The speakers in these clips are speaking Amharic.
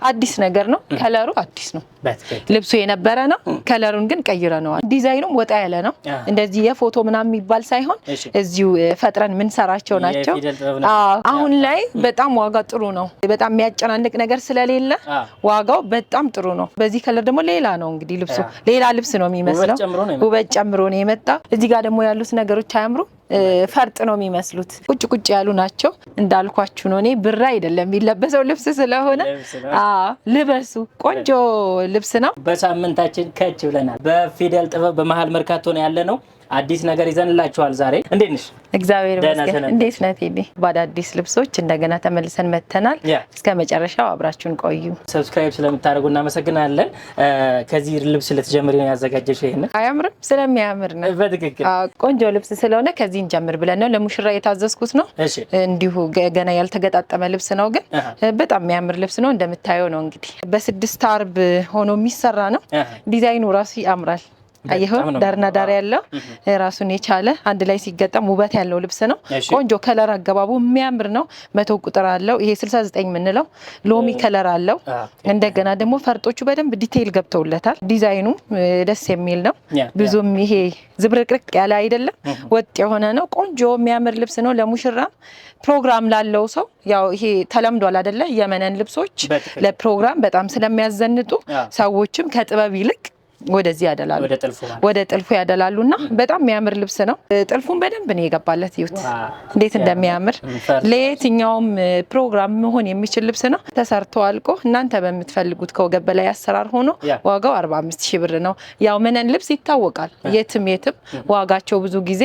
አዲስ ነገር ነው ከለሩ አዲስ ነው ልብሱ የነበረ ነው ከለሩን ግን ቀይረነዋል ዲዛይኑም ወጣ ያለ ነው እንደዚህ የፎቶ ምናምን የሚባል ሳይሆን እዚሁ ፈጥረን ምን ሰራቸው ናቸው አሁን ላይ በጣም ዋጋ ጥሩ ነው በጣም የሚያጨናንቅ ነገር ስለሌለ ዋጋው በጣም ጥሩ ነው በዚህ ከለር ደግሞ ሌላ ነው እንግዲህ ልብሱ ሌላ ልብስ ነው የሚመስለው ውበት ጨምሮ ነው የመጣ እዚህ ጋር ደግሞ ያሉት ነገሮች አያምሩ ፈርጥ ነው የሚመስሉት ቁጭ ቁጭ ያሉ ናቸው እንዳልኳችሁ ነው እኔ ብራ አይደለም የሚለበሰው ልብስ ስለሆነ ልበሱ ቆንጆ ልብስ ነው በሳምንታችን ከች ብለናል በፊደል ጥበብ በመሃል መርካቶ ነው ያለነው አዲስ ነገር ይዘንላችኋል ዛሬ እንዴት ነሽ እግዚአብሔር ይመስገን እንዴት ነህ ቴዲ ባዳዲስ ልብሶች እንደገና ተመልሰን መተናል እስከ መጨረሻው አብራችሁን ቆዩ ሰብስክራይብ ስለምታደርጉና መሰግናለን ከዚህ ልብስ ለተጀመረ ነው ያዘጋጀሽ ይሄን አያምርም ስለሚያምር ነው በትክክል ቆንጆ ልብስ ስለሆነ ከዚህ እንጀምር ብለን ነው ለሙሽራ የታዘዝኩት ነው እንዲሁ ገና ያልተገጣጠመ ልብስ ነው ግን በጣም የሚያምር ልብስ ነው እንደምታየው ነው እንግዲህ በስድስት አርብ ሆኖ የሚሰራ ነው ዲዛይኑ ራሱ ያምራል አይሆን ዳርና ዳር ያለው ራሱን የቻለ አንድ ላይ ሲገጠም ውበት ያለው ልብስ ነው ቆንጆ ከለር አገባቡ የሚያምር ነው 100 ቁጥር አለው ይሄ 69 ምንለው ሎሚ ከለር አለው እንደገና ደግሞ ፈርጦቹ በደንብ ዲቴይል ገብተውለታል ዲዛይኑ ደስ የሚል ነው ብዙም ይሄ ዝብርቅርቅ ያለ አይደለም ወጥ የሆነ ነው ቆንጆ የሚያምር ልብስ ነው ለሙሽራ ፕሮግራም ላለው ሰው ያው ይሄ ተለምዷል አይደለ የመነን ልብሶች ለፕሮግራም በጣም ስለሚያዘንጡ ሰዎችም ከጥበብ ይልቅ ወደዚህ ያደላሉ ወደ ጥልፉ ያደላሉና በጣም የሚያምር ልብስ ነው ጥልፉን በደንብ ነው የገባለት ይሁት እንዴት እንደሚያምር ለየትኛውም ፕሮግራም መሆን የሚችል ልብስ ነው ተሰርቶ አልቆ እናንተ በመትፈልጉት ከወገብ በላይ አሰራር ሆኖ ዋጋው 45000 ብር ነው ያው መነን ልብስ ይታወቃል የትም ዋጋቸው ብዙ ጊዜ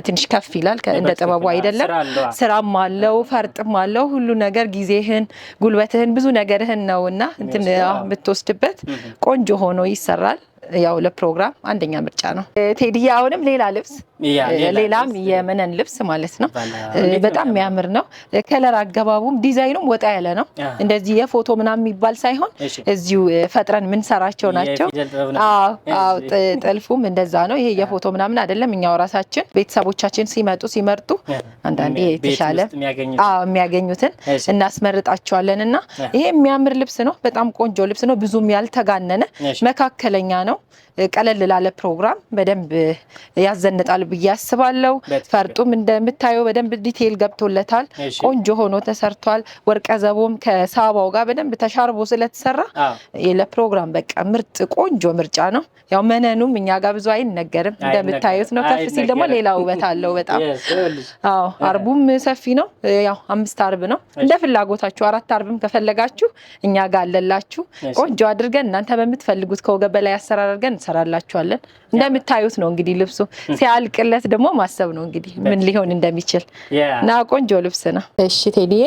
ትንሽ ከፍ ይላል እንደ ጥበቡ አይደለም ስራም አለው ፈርጥም አለው ሁሉ ነገር ጊዜህን ጉልበትህን ብዙ ነገርህን ነውና እንትን የምትወስድበት ቆንጆ ሆኖ ይሰራል ያው ለፕሮግራም አንደኛ ምርጫ ነው ቴዲያ አሁንም ሌላ ልብስ ሌላም የመነን ልብስ ማለት ነው በጣም የሚያምር ነው ከለር አገባቡም ዲዛይኑም ወጣ ያለ ነው እንደዚህ የፎቶ ምናምን የሚባል ሳይሆን እዚሁ ፈጥረን ምን ሰራቸው ናቸው ጥልፉም እንደዛ ነው ይሄ የፎቶ ምናምን አይደለም እኛው ራሳችን ቤተሰቦቻችን ሲመጡ አንዳንዴ የተሻለ የሚያገኙትን እናስመርጣቸዋለንና ይሄ የሚያምር ልብስ ነው በጣም ቆንጆ ልብስ ነው ብዙም ያልተጋነነ መካከለኛ ነው ቀለል ላለ ፕሮግራም በደንብ ያዘንጣል ብያስባለው ፈርጡም እንደምታዩ በደንብ ዲቴይል ገብቶለታል ቆንጆ ሆኖ ተሰርቷል ወርቀ ዘቦም ከሳባው ጋር በደንብ ተሻርቦ ስለተሰራ ለፕሮግራም በቃ ምርጥ ቆንጆ ምርጫ ነው ያው መነኑም እኛ ጋር ብዙ አይነገርም እንደምታዩት ነው ከፍ ሲል ደግሞ ሌላ ውበት አለው በጣም አርቡም ሰፊ ነው ያው 5 አርብ ነው እንደ ፍላጎታችሁ 4 አርብም ከፈለጋችሁ እኛ ጋር አለላችሁ ቆንጆ አድርገን እናንተ በመትፈልጉት ከወገብ በላይ አሰራር አድርገን እንሰራላችኋለን እንደምታዩት ነው እንግዲህ ልብሱ ሲያልቅለት ደግሞ ማሰብ ነው እንግዲህ ምን ሊሆን እንደሚችል እና ቆንጆ ልብስ ነው እሺ ቴዲዬ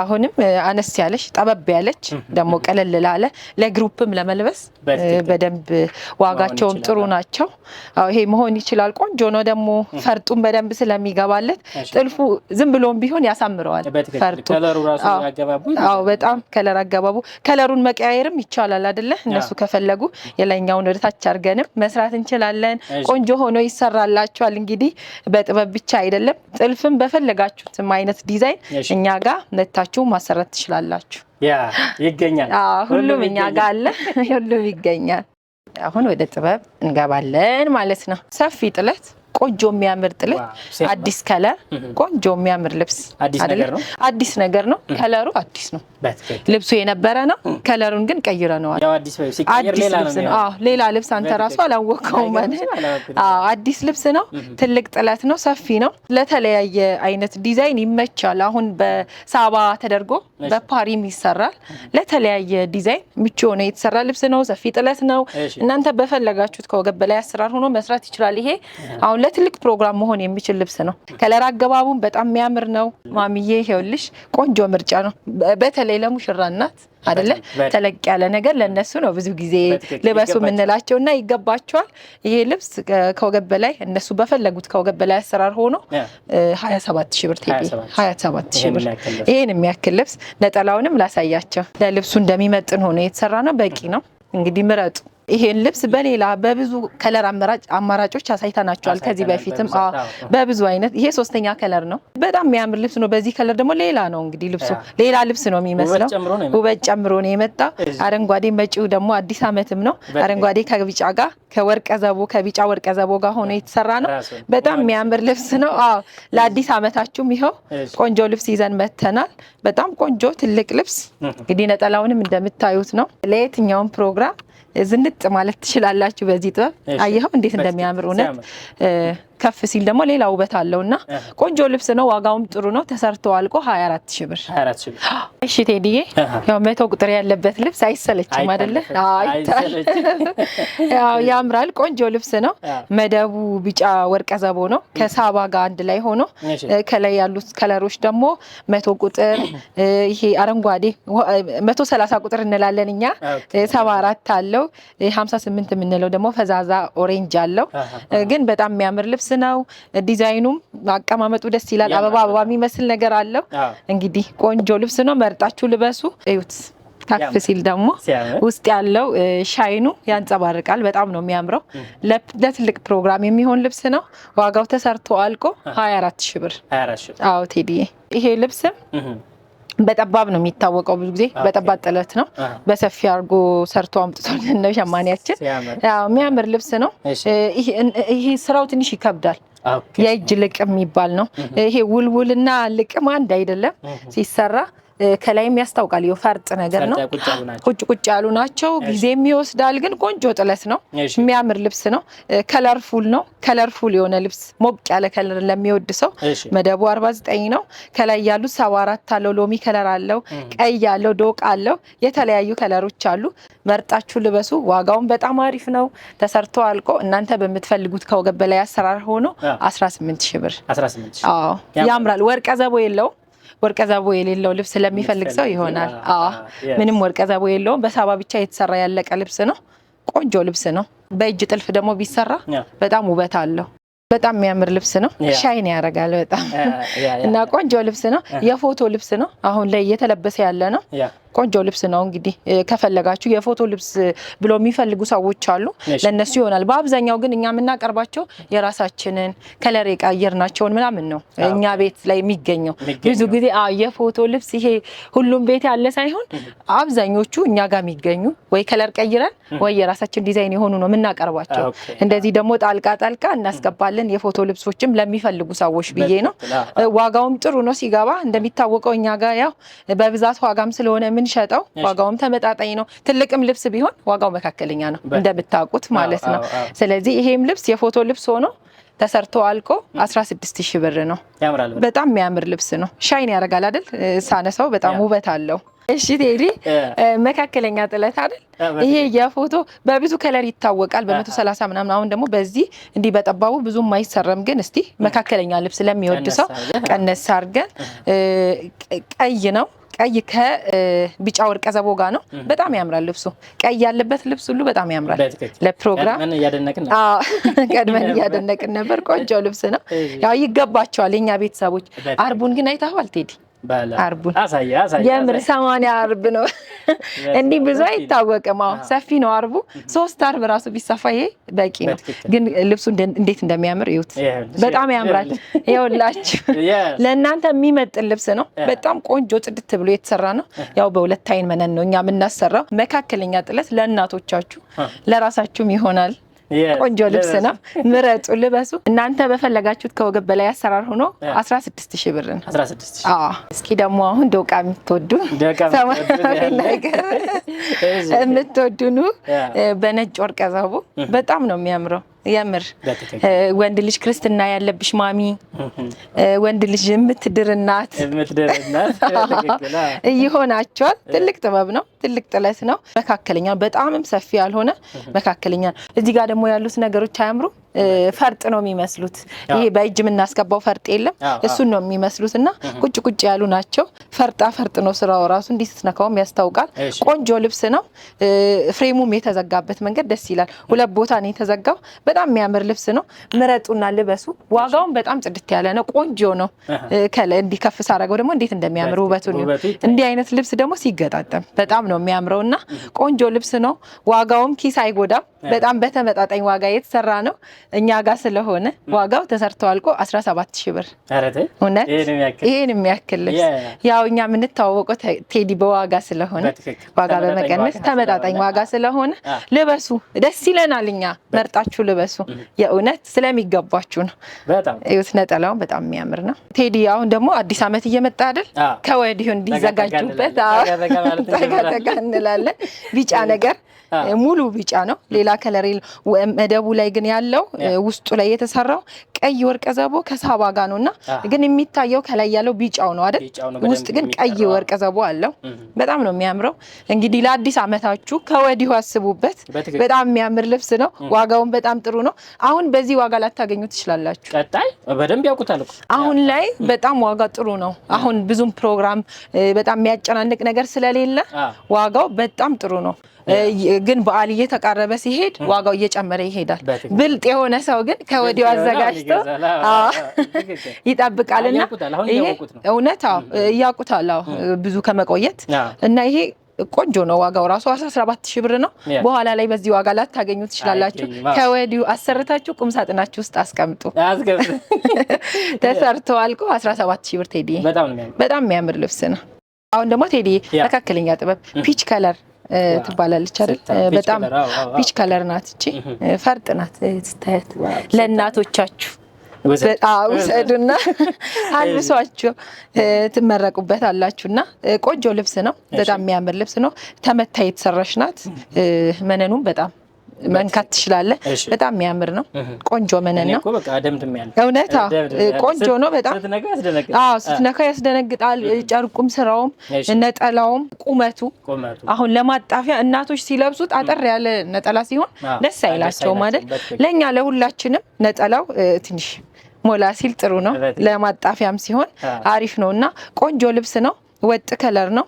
አሁንም አነስ ያለሽ ጠበብ ያለች ደግሞ ቀለል ላለ ለግሩፕም ለመልበስ በደንብ ዋጋቸውም ጥሩ ናቸው ይሄ መሆን ይችላል ቆንጆ ነው ደግሞ ፈርጡም በደንብ ስለሚገባለት ጥልፉ ዝም ብሎም ቢሆን ያሳምረዋል ፈርጡ ከለሩ ራሱ ያገባቡ በጣም ከለር አገባቡ ከለሩን መቀያየርም ይቻላል አይደለ እነሱ ከፈለጉ የላይኛውን ወደታች አርገንም መስራት እንችላለን ቆንጆ ሆኖ ይሰራላችኋል እንግዲህ በጥበብ ብቻ አይደለም ጥልፍም በፈለጋችሁት አይነት ዲዛይን እኛ ጋር መታችሁ ማሰራት ትችላላችሁ ይገኛል ሁሉም እኛ ጋር አለ ሁሉም ይገኛል አሁን ወደ ጥበብ እንገባለን ማለት ነው ሰፊ ጥለት ቆንጆ የሚያምር ጥለት አዲስ ከለር ቆንጆ የሚያምር ልብስ አዲስ ነገር ነው ከለሩ አዲስ ነው ልብሱ የነበረ ነው ከለሩን ግን ቀይረነዋል ያው አዲስ ሲቀየር ሌላ ነው ሌላ ልብስ አንተ ራሱ አላወቀው ማለት አዲስ ልብስ ነው ትልቅ ጥለት ነው ሰፊ ነው ለተለያየ አይነት ዲዛይን ይመቻል አሁን በሳባ ተደርጎ በፓሪም ይሰራል ለተለያየ ዲዛይን ምቹ ሆነ የተሰራ ልብስ ነው ሰፊ ጥለት ነው እናንተ በፈለጋችሁት ከወገብ በላይ አሰራር ሆኖ መስራት ይችላል ይሄ አሁን ለትልቅ ፕሮግራም መሆን የሚችል ልብስ ነው ከለር አገባቡም በጣም የሚያምር ነው ማሚዬ ይኸውልሽ ቆንጆ ምርጫ ነው በተለይ ለሙሽራ እናት አይደለ ተለቅ ያለ ነገር ለነሱ ነው ብዙ ጊዜ ልበሱ ምንላቸውና ይገባቸዋል ይሄ ልብስ ከወገብ በላይ እነሱ በፈለጉት ከወገብ በላይ አሰራር ሆኖ 27000 ብር ቴዲ 27000 ብር ይሄን የሚያክል ልብስ ነጠላውንም ላሳያቸው ለልብሱ እንደሚመጥን ሆኖ የተሰራ ነው በቂ ነው እንግዲህ ምረጡ ይሄን ልብስ በሌላ በብዙ ከለር አማራጮች አሳይተናቸዋል ከዚህ በፊትም በብዙ አይነት። ይሄ ሶስተኛ ከለር ነው። በጣም የሚያምር ልብስ ነው። በዚህ ከለር ደግሞ ሌላ ነው እንግዲህ ልብሱ ሌላ ልብስ ነው የሚመስለው። ውበት ጨምሮ ነው የመጣ። አረንጓዴ መጪው ደግሞ አዲስ አመትም ነው። አረንጓዴ ከቢጫ ጋር ከወርቀ ዘቦ ከቢጫ ወርቀ ዘቦ ጋር ሆኖ የተሰራ ነው። በጣም የሚያምር ልብስ ነው። ለአዲስ አመታችሁም ይኸው ቆንጆ ልብስ ይዘን መተናል። በጣም ቆንጆ ትልቅ ልብስ እንግዲህ ነጠላውንም እንደምታዩት ነው። ለየትኛውም ፕሮግራም ዝንጥ ማለት ትችላላችሁ በዚህ ጥበብ። አየኸው እንዴት እንደሚያምር እውነት። ከፍ ሲል ደግሞ ሌላ ውበት አለውና ቆንጆ ልብስ ነው። ዋጋውም ጥሩ ነው። ተሰርቶ አልቆ 24000 ብር። እሺ ቴዲዬ፣ ያው 100 ቁጥር ያለበት ልብስ አይሰለችም አይደለ? ያው ያምራል። ቆንጆ ልብስ ነው። መደቡ ቢጫ ወርቀ ዘቦ ነው ከሳባ ጋር አንድ ላይ ሆኖ ከላይ ያሉት ከለሮች ደግሞ 100 ቁጥር፣ ይሄ አረንጓዴ 130 ቁጥር እንላለን እኛ፣ 74 አለው፣ 58 የምንለው ደግሞ ፈዛዛ ኦሬንጅ አለው። ግን በጣም የሚያምር ልብስ ነው። ዲዛይኑም አቀማመጡ ደስ ይላል። አበባ የሚመስል ነገር አለው። እንግዲህ ቆንጆ ልብስ ነው። መርጣችሁ ልበሱ። እዩት። ከፍ ሲል ደግሞ ውስጥ ያለው ሻይኑ ያንጸባርቃል። በጣም ነው የሚያምረው። ለትልቅ ፕሮግራም የሚሆን ልብስ ነው። ዋጋው ተሰርቶ አልቆ 24000 ብር። አዎ ቴዲዬ፣ ይሄ ልብስም በጠባብ ነው የሚታወቀው። ብዙ ጊዜ በጠባብ ጥለት ነው። በሰፊ አርጎ ሰርቶ አምጥቶልን ነው ሸማኔያችን። ያው የሚያምር ልብስ ነው። ይሄ ስራው ትንሽ ይከብዳል። የእጅ ልቅ የሚባል ነው። ይሄ ውልውልና ልቅም አንድ አይደለም ሲሰራ። ከላይም ያስታውቃል። ፈርጥ ነገር ነው። ቁጭ ቁጭ ያሉ ናቸው። ጊዜም ይወስዳል። ግን ቆንጆ ጥለት ነው። የሚያምር ልብስ ነው። ከለርፉል ነው። ከለርፉል የሆነ ልብስ ሞቅ ያለ ከለር ለሚወድ ሰው መደቡ 49 ነው። ከላይ ያሉት 74 አለው። ሎሚ ከለር አለው። ቀይ አለው። ዶቃ አለው። የተለያዩ ከለሮች አሉ። መርጣችሁ ልበሱ። ዋጋውን በጣም አሪፍ ነው። ተሰርቶ አልቆ እናንተ በምትፈልጉት ከወገብ በላይ አሰራር ሆኖ 18000 ብር። አዎ ያምራል። ወርቀ ዘቦ የለውም። ወርቀ ዘቦ የሌለው ልብስ ለሚፈልግ ሰው ይሆናል። ምንም ወርቀ ዘቦ የለውም። በሳባ ብቻ የተሰራ ያለቀ ልብስ ነው። ቆንጆ ልብስ ነው። በእጅ ጥልፍ ደግሞ ቢሰራ በጣም ውበት አለው። በጣም የሚያምር ልብስ ነው። ሻይን ያደርጋል በጣም እና ቆንጆ ልብስ ነው። የፎቶ ልብስ ነው። አሁን ላይ እየተለበሰ ያለ ነው። ቆንጆ ልብስ ነው። እንግዲህ ከፈለጋችሁ የፎቶ ልብስ ብሎ የሚፈልጉ ሰዎች አሉ። ለነሱ ይሆናል። በአብዛኛው ግን እኛ የምናቀርባቸው የራሳችንን ከለር የቀየርናቸውን ምናምን ነው እኛ ቤት ላይ የሚገኘው። ብዙ ጊዜ የፎቶ ልብስ ይሄ ሁሉም ቤት ያለ ሳይሆን አብዛኞቹ እኛ ጋር የሚገኙ ወይ ከለር ቀይረን ወይ የራሳችን ዲዛይን የሆኑ ነው የምናቀርባቸው። እንደዚህ ደግሞ ጣልቃ እናስገባለን የፎቶ ልብሶችም ለሚፈልጉ ሰዎች ብዬ ነው። ዋጋውም ጥሩ ነው ሲገባ። እንደሚታወቀው እኛ ጋር ያው በብዛት ዋጋም ስለሆነ የምንሸጠው ዋጋውም ተመጣጣኝ ነው። ትልቅም ልብስ ቢሆን ዋጋው መካከለኛ ነው እንደምታውቁት ማለት ነው። ስለዚህ ይሄም ልብስ የፎቶ ልብስ ሆኖ ተሰርቶ አልቆ 16000 ብር ነው። በጣም የሚያምር ልብስ ነው። ሻይን ያደርጋል አይደል? ሳነሳው በጣም ውበት አለው። እሺ ቴዲ፣ መካከለኛ ጥለት አይደል? ይሄ የፎቶ በብዙ ከለር ይታወቃል። በ130 ምናምን። አሁን ደግሞ በዚህ እንዲህ በጠባቡ ብዙም አይሰረም። ግን እስቲ መካከለኛ ልብስ ለሚወድ ሰው ቀነስ አድርገን ቀይ ነው። ቀይ ከቢጫ ወርቀ ዘቦ ጋር ነው። በጣም ያምራል ልብሱ። ቀይ ያለበት ልብስ ሁሉ በጣም ያምራል። ለፕሮግራም ቀድመን እያደነቅን ነበር። ቆንጆ ልብስ ነው። ያው ይገባቸዋል የኛ ቤተሰቦች። አርቡን ግን አይተኸዋል ቴዲ? አርቡን የምር 80 አርብ ነው። እንዲህ ብዙ አይታወቅም። ሰፊ ነው አርቡ። 3 አርብ ራሱ ቢሰፋ ይሄ በቂ ነው። ግን ልብሱ እንዴት እንደሚያምር እዩት። በጣም ያምራል። ይኸውላችሁ ለእናንተ የሚመጥን ልብስ ነው። በጣም ቆንጆ ጽድት ብሎ የተሰራ ነው። ያው በሁለት አይን መነን ነው እኛ የምናሰራው። መካከለኛ ጥለት ለእናቶቻችሁ ለራሳችሁም ይሆናል። ቆንጆ ልብስ ነው። ምረጡ፣ ልበሱ። እናንተ በፈለጋችሁት ከወገብ በላይ አሰራር ሆኖ 16000 ብር ነው። እስኪ ደግሞ አሁን ዶቃ የምትወዱ የምትወዱኑ በነጭ ወርቀ ዘቦ በጣም ነው የሚያምረው። የምር ወንድ ልጅ ክርስትና ያለብሽ ማሚ፣ ወንድ ልጅ የምትድር እናት ይሆናቸዋል። ትልቅ ጥበብ ነው። ትልቅ ጥለት ነው። መካከለኛ፣ በጣምም ሰፊ ያልሆነ መካከለኛ። እዚህ ጋር ደግሞ ያሉት ነገሮች አያምሩ? ፈርጥ ነው የሚመስሉት። ይሄ በእጅ የምናስገባው ፈርጥ የለም፣ እሱን ነው የሚመስሉት። እና ቁጭ ቁጭ ያሉ ናቸው። ፈርጣ ፈርጥ ነው ስራው ራሱ። እንዲህ ስትነካውም ያስታውቃል። ቆንጆ ልብስ ነው። ፍሬሙም የተዘጋበት መንገድ ደስ ይላል። 2 ቦታ ነው የተዘጋው። በጣም የሚያምር ልብስ ነው። ምረጡና ልበሱ። ዋጋውን በጣም ጽድት ያለ ነው። ቆንጆ ነው። ከለ እንዲከፍ ሳረገው ደግሞ እንዴት እንደሚያምር ውበቱን እንዲህ አይነት ልብስ ደግሞ ሲገጣጠም በጣም ነው የሚያምረውና ቆንጆ ልብስ ነው። ዋጋውም ኪስ አይጎዳም። በጣም በተመጣጣኝ ዋጋ የተሰራ ነው። እኛ ጋር ስለሆነ ዋጋው ተሰርቶ አልቆ 17000 ብር። እውነት ይሄን የሚያክል ልብስ ያው እኛ የምንተዋወቀው ቴዲ በዋጋ ስለሆነ ዋጋ በመቀነስ ተመጣጣኝ ዋጋ ስለሆነ ልበሱ። ደስ ይለናል። እኛ መርጣችሁ ልበሱ። የእውነት ስለሚገባችሁ ነው። እዩት። ነጠላው በጣም የሚያምር ነው። ቴዲ አሁን ደግሞ አዲስ አመት እየመጣ አይደል? ከወዲሁ እንዲዘጋጁበት ተጋ እንላለን። ቢጫ ነገር ሙሉ ቢጫ ነው። ሌላ ከለር መደቡ ላይ ግን ያለው ውስጡ ላይ የተሰራው ቀይ ወርቀ ዘቦ ከሳባ ጋር ነውና ግን የሚታየው ከላይ ያለው ቢጫው ነው አይደል? ውስጥ ግን ቀይ ወርቀ ዘቦ አለው። በጣም ነው የሚያምረው። እንግዲህ ለአዲስ አመታችሁ ከወዲሁ አስቡበት። በጣም የሚያምር ልብስ ነው። ዋጋውን በጣም ጥሩ ነው። አሁን በዚህ ዋጋ ላታገኙ ትችላላችሁ። ቀጣይ በደንብ ያውቁታል እኮ። አሁን ላይ በጣም ዋጋ ጥሩ ነው። አሁን ብዙም ፕሮግራም በጣም የሚያጨናንቅ ነገር ስለሌለ ዋጋው በጣም ጥሩ ነው። ግን በዓል እየተቃረበ ሲሄድ ዋጋው እየጨመረ ይሄዳል። ብልጥ የሆነ ሰው ግን ከወዲሁ አዘጋጅቶ ይጠብቃልና ይሄ እውነት ያውቁታል ብዙ ከመቆየት እና ይሄ ቆንጆ ነው። ዋጋው ራሱ 17000 ብር ነው። በኋላ ላይ በዚህ ዋጋ ላታገኙ ትችላላችሁ። ከወዲሁ አሰርታችሁ ቁም ሳጥናችሁ ውስጥ አስቀምጡ። ተሰርቶ አልቆ 17000 ብር ቴዲ። በጣም የሚያምር ልብስ ነው። አሁን ደግሞ ቴዲ መካከለኛ ጥበብ ፒች ከለር ትባላለች አይደል? በጣም ፒች ከለር ናት። እቺ ፈርጥ ናት። ስታያት ለእናቶቻችሁ ውሰዱና አልብሷቸው ትመረቁበት አላችሁና ቆንጆ ልብስ ነው። በጣም የሚያምር ልብስ ነው። ተመታ የተሰራሽ ናት። መነኑም በጣም መንካት ትችላለህ። በጣም የሚያምር ነው። ቆንጆ መነን ነው። እውነት ቆንጆ ነው። በጣም ስትነካ ያስደነግጣል። ጨርቁም ስራውም ነጠላውም ቁመቱ አሁን ለማጣፊያ እናቶች ሲለብሱት አጠር ያለ ነጠላ ሲሆን ደስ አይላቸውም አይደል? ለኛ ለሁላችንም ነጠላው ትንሽ ሞላ ሲል ጥሩ ነው። ለማጣፊያም ሲሆን አሪፍ ነውና ቆንጆ ልብስ ነው። ወጥ ከለር ነው።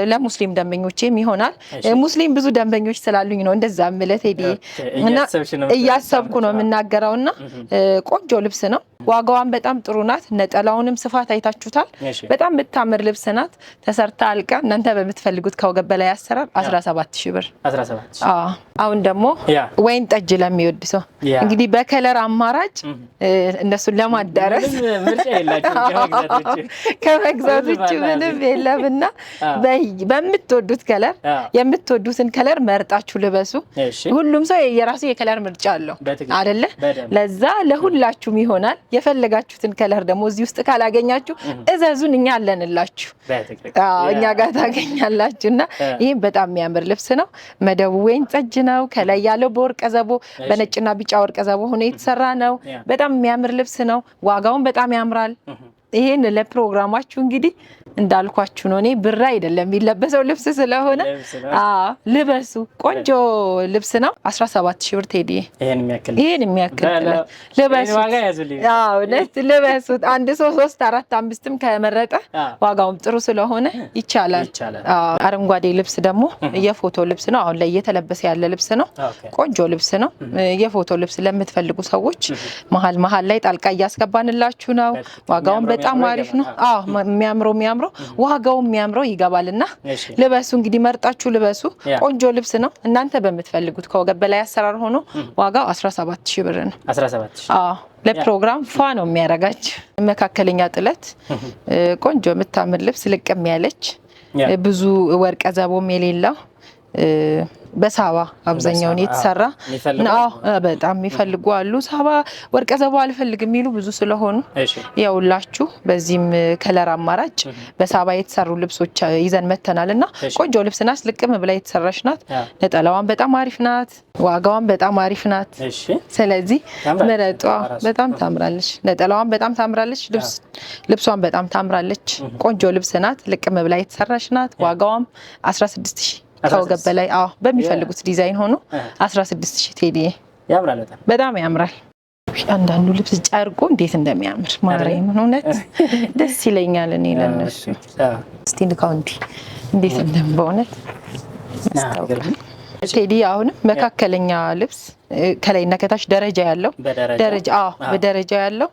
ለሙስሊም ደንበኞችም ይሆናል። ሙስሊም ብዙ ደንበኞች ስላሉኝ ነው እንደዛ ማለት ሄዲ እና እያሰብኩ ነው የምናገረውና ቆንጆ ልብስ ነው። ዋጋዋን በጣም ጥሩ ናት። ነጠላውንም ስፋት አይታችሁታል። በጣም የምታምር ልብስ ናት። ተሰርታ አልቃ እናንተ በምትፈልጉት ከወገብ በላይ አሰራር 17000 ብር። አሁን ደግሞ ወይን ጠጅ ለሚወድ ሰው እንግዲህ በከለር አማራጭ እነሱን ለማዳረስ ከመግዛት ውጭ ምንም የለምና በምትወዱት ከለር የምትወዱትን ከለር መርጣችሁ ልበሱ። ሁሉም ሰው የራሱ የከለር ምርጫ አለው አይደለ? ለዛ ለሁላችሁም ይሆናል። የፈለጋችሁትን ከለር ደግሞ እዚህ ውስጥ ካላገኛችሁ እዘዙን፣ እኛ አለንላችሁ። እኛ ጋር ታገኛላችሁና ይሄም በጣም የሚያምር ልብስ ነው። መደቡ ወይን ጠጅ ነው። ከላይ ያለው በወርቀ ዘቦ በነጭና ቢጫ ወርቀ ዘቦ ሆኖ የተሰራ ነው። በጣም የሚያምር ልብስ ነው። ዋጋውን በጣም ያምራል። ይሄን ለፕሮግራማችሁ እንግዲህ እንዳልኳችሁ ነው። እኔ ብር አይደለም የሚለበሰው ልብስ ስለሆነ ልበሱ። ቆንጆ ልብስ ነው። 17000 ብር ቴዲ። ይሄን የሚያክል ልበሱ። ልበሱ። አንድ ሰው 3 4 5ም ከመረጠ ዋጋውም ጥሩ ስለሆነ ይቻላል። አረንጓዴ ልብስ ደግሞ የፎቶ ልብስ ነው። አሁን ላይ እየተለበሰ ያለ ልብስ ነው። ቆንጆ ልብስ ነው። የፎቶ ልብስ ለምትፈልጉ ሰዎች መሀል ላይ ጣልቃ እያስገባንላችሁ ነው። ዋጋውን በጣም አሪፍ ነው። የሚያምረው ዋጋው የሚያምረው ይገባልና ልበሱ። እንግዲህ መርጣችሁ ልበሱ። ቆንጆ ልብስ ነው። እናንተ በምትፈልጉት ከወገብ በላይ አሰራር ሆኖ ዋጋው 17000 ብር ነው። 17000 ለፕሮግራም ፏ ነው የሚያረጋች። መካከለኛ ጥለት ቆንጆ የምታምር ልብስ ልቅም ያለች ብዙ ወርቀ ዘቦም የሌለው በሳባ አብዛኛውን የተሰራ ነው። በጣም የሚፈልጉ አሉ። ሳባ ወርቀ ዘቦ አልፈልግም የሚሉ ብዙ ስለሆኑ ያውላችሁ በዚህም ከለር አማራጭ በሳባ የተሰሩ ልብሶች ይዘን መተናልና ቆንጆ ልብስ ናት። ልቅም ብላ የተሰራች ናት። ነጠላዋን በጣም አሪፍ ናት። ዋጋዋን በጣም አሪፍ ናት። ስለዚህ ምረጧ። በጣም ታምራለች። ነጠላዋን በጣም ታምራለች። ልብሷን በጣም ታምራለች። ቆንጆ ልብስ ናት። ልቅም ብላ የተሰራች ናት። ዋጋዋም 16000 ከወገብ በላይ በሚፈልጉት ዲዛይን ሆኖ 16000 ቴዲ። ያምራል። በጣም ያምራል። አንዳንዱ ልብስ ጨርቁ እንዴት እንደሚያምር ማርያም እውነት ደስ ይለኛል። እኔ ለነሱ ስቲል ካውንቲ እንዴት እንደምበውነት ቴዲ አሁንም መካከለኛ ልብስ ከላይና ከታች ደረጃ ያለው በደረጃ ያለው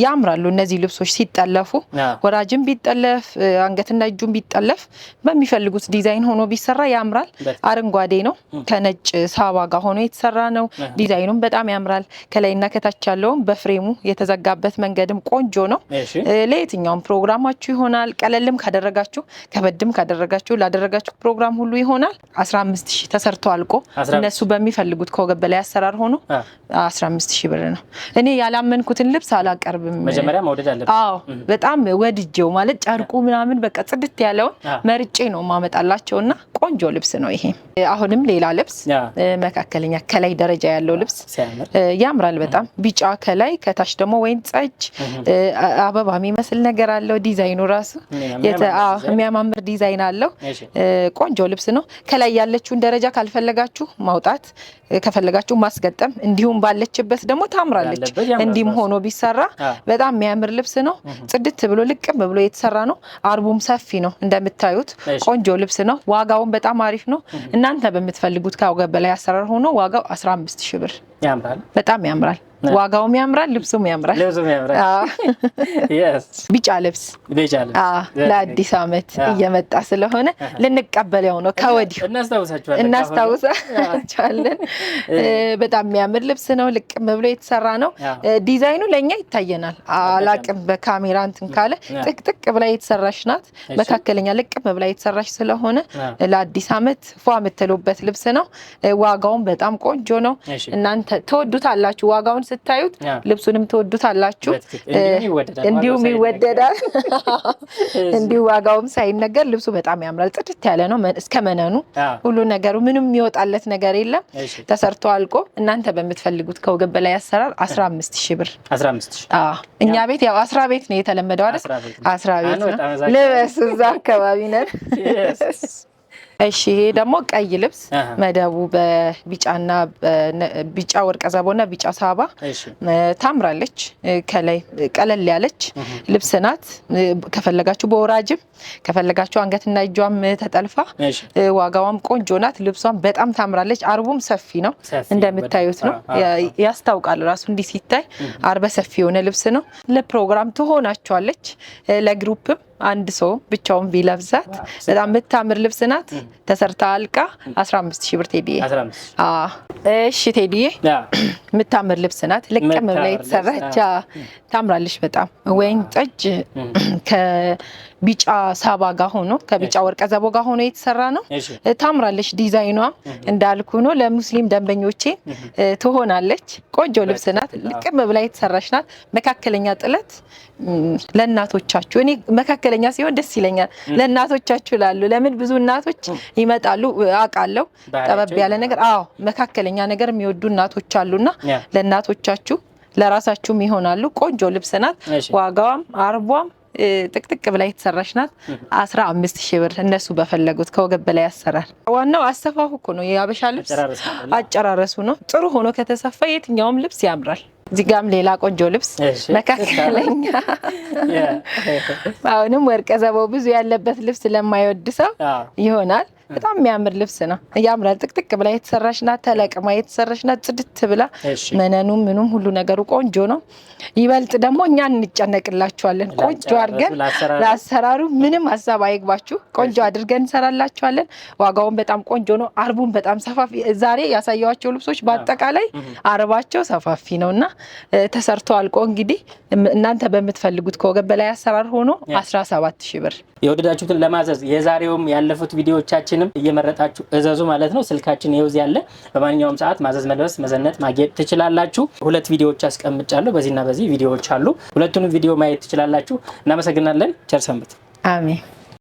ያምራሉ። እነዚህ ልብሶች ሲጠለፉ ወራጅም ቢጠለፍ አንገትና እጁም ቢጠለፍ በሚፈልጉት ዲዛይን ሆኖ ቢሰራ ያምራል። አረንጓዴ ነው፣ ከነጭ ሳባ ጋር ሆኖ የተሰራ ነው። ዲዛይኑም በጣም ያምራል። ከላይና ከታች ያለውም በፍሬሙ የተዘጋበት መንገድም ቆንጆ ነው። ለየትኛውም ፕሮግራማችሁ ይሆናል። ቀለልም ካደረጋችሁ ከበድም ካደረጋችሁ ላደረጋችሁ ፕሮግራም ሁሉ ይሆናል። 15000 ተሰርቶ አልቆ እነሱ በሚፈልጉት ከወገብ በላይ አሰራር ሆኖ 15000 ብር ነው። እኔ ያላመንኩትን ልብስ አላቀርብም። መጀመሪያ መውደድ አለበት። አዎ በጣም ወድጄው ማለት ጨርቁ ምናምን በቃ ጽድት ያለውን መርጬ ነው ማመጣላቸውና ቆንጆ ልብስ ነው ይሄ። አሁንም ሌላ ልብስ መካከለኛ ከላይ ደረጃ ያለው ልብስ ያምራል በጣም ቢጫ ከላይ ከታች ደግሞ ወይን ጠጅ አበባ የሚመስል ነገር አለው። ዲዛይኑ ራሱ የሚያማምር ዲዛይን አለው። ቆንጆ ልብስ ነው። ከላይ ያለችውን ደረጃ ካልፈለጋችሁ ማውጣት ከፈለጋችሁ ማስገጠም እንዲሁም ባለችበት ደግሞ ታምራለች። እንዲም ሆኖ ቢሰራ በጣም የሚያምር ልብስ ነው። ጽድት ብሎ ልቅም ብሎ የተሰራ ነው። አርቡም ሰፊ ነው እንደምታዩት ቆንጆ ልብስ ነው። ዋጋውም በጣም አሪፍ ነው። እናንተ በምትፈልጉት ከወገብ በላይ አሰራር ሆኖ ዋጋው 15000 ብር ያምራል። በጣም ያምራል። ዋጋውም ያምራል፣ ልብሱም ያምራል። ቢጫ ልብስ ለአዲስ ዓመት እየመጣ ስለሆነ ልንቀበለው ነው። ከወዲሁ እናስታውሳችኋለን። በጣም የሚያምር ልብስ ነው። ልቅም ብሎ የተሰራ ነው። ዲዛይኑ ለኛ ይታየናል። አላቅም በካሜራ እንትን ካለ ጥቅጥቅ ብላ የተሰራሽ ናት። መካከለኛ ልቅም ብላ የተሰራሽ ስለሆነ ለአዲስ ዓመት ፏ የምትሉበት ልብስ ነው። ዋጋውም በጣም ቆንጆ ነው። እናንተ ተወዱታላችሁ። ዋጋውን ስታዩት ልብሱንም ተወዱታላችሁ። እንዲሁም ይወደዳል። እንዲሁ ዋጋውም ሳይነገር ልብሱ በጣም ያምራል። ጥድት ያለ ነው እስከ መነኑ ሁሉ ነገሩ ምንም የሚወጣለት ነገር የለም። ተሰርቶ አልቆ እናንተ በምትፈልጉት ከወገብ በላይ አሰራር 15000 ብር። 15000 እኛ ቤት ያው 10 ቤት ነው የተለመደው አይደል? 10 ቤት ነው። ልበስ እዛ አካባቢ ነን። እሺ ይሄ ደግሞ ቀይ ልብስ መደቡ በቢጫና ቢጫ ወርቀ ዘቦና ቢጫ ሳባ ታምራለች። ከላይ ቀለል ያለች ልብስ ናት። ከፈለጋችሁ በወራጅም ከፈለጋችሁ አንገትና እጇም ተጠልፋ ዋጋዋም ቆንጆ ናት። ልብሷም በጣም ታምራለች። አርቡም ሰፊ ነው እንደምታዩት ነው። ያስታውቃል ራሱ እንዲህ ሲታይ አርበ ሰፊ የሆነ ልብስ ነው። ለፕሮግራም ትሆናችኋለች። ለግሩፕም አንድ ሰው ብቻውን ቢለብሳት በጣም የምታምር ልብስ ናት። ተሰርታ አልቃ 15000 ብር ቴዲዬ። እሺ ቴዲዬ የምታምር ልብስ ናት። ልቅም ብላ የተሰራች ታምራለች በጣም ወይን ጠጅ ከቢጫ ሳባ ጋር ሆኖ ከቢጫ ወርቀ ዘቦ ጋር ሆኖ የተሰራ ነው። ታምራለች። ዲዛይኗ እንዳልኩ ነው። ለሙስሊም ደንበኞቼ ትሆናለች። ቆንጆ ልብስ ናት። ልቅም ብላ የተሰራች ናት። መካከለኛ ጥለት ለእናቶቻችሁ እኔ መካከለኛ ሲሆን ደስ ይለኛል። ለእናቶቻችሁ ላሉ ለምን ብዙ እናቶች ይመጣሉ አውቃለሁ። ጠበብ ያለ ነገር መካከለኛ ነገር የሚወዱ እናቶች አሉና ለእናቶቻችሁ ለራሳችሁም ይሆናሉ። ቆንጆ ልብስ ናት። ዋጋዋም አርቧም ጥቅጥቅ ብላ የተሰራች ናት። 15000 ብር እነሱ በፈለጉት ከወገብ በላይ አሰራር። ዋናው አሰፋፉ እኮ ነው። የአበሻ ልብስ አጨራረሱ ነው። ጥሩ ሆኖ ከተሰፋ የትኛውም ልብስ ያምራል። እዚህ ጋርም ሌላ ቆንጆ ልብስ መካከለኛ አሁንም ወርቀ ዘቦ ብዙ ያለበት ልብስ ለማይወድ ሰው ይሆናል። በጣም የሚያምር ልብስ ነው። ያምራል። ጥቅጥቅ ብላ የተሰራች ናት። ተለቅማ የተሰራች ናት። ጽድት ብላ መነኑ ምኑም ሁሉ ነገሩ ቆንጆ ነው። ይበልጥ ደግሞ እኛ እንጨነቅላችኋለን። ቆንጆ አድርገን ለአሰራሩ ምንም ሀሳብ አይግባችሁ። ቆንጆ አድርገን እንሰራላችኋለን። ዋጋውን በጣም ቆንጆ ነው። አርቡን በጣም ሰፋፊ ዛሬ ያሳየዋቸው ልብሶች በአጠቃላይ አርባቸው ሰፋፊ ነውና ተሰርቶ አልቆ እንግዲህ እናንተ በምትፈልጉት ከወገብ በላይ አሰራር ሆኖ 17000 ብር። የወደዳችሁትን ለማዘዝ የዛሬውም ያለፉት ቪዲዮዎቻችንም እየመረጣችሁ እዘዙ ማለት ነው። ስልካችን ይኸው ያለ በማንኛውም ሰዓት ማዘዝ፣ መልበስ፣ መዘነጥ፣ ማጌጥ ትችላላችሁ። 2 ቪዲዮዎች አስቀምጫለሁ። በዚህና በዚህ ቪዲዮዎች አሉ። ሁለቱንም ቪዲዮ ማየት ትችላላችሁ። እናመሰግናለን። ቸር ሰንብቱ። አሜን።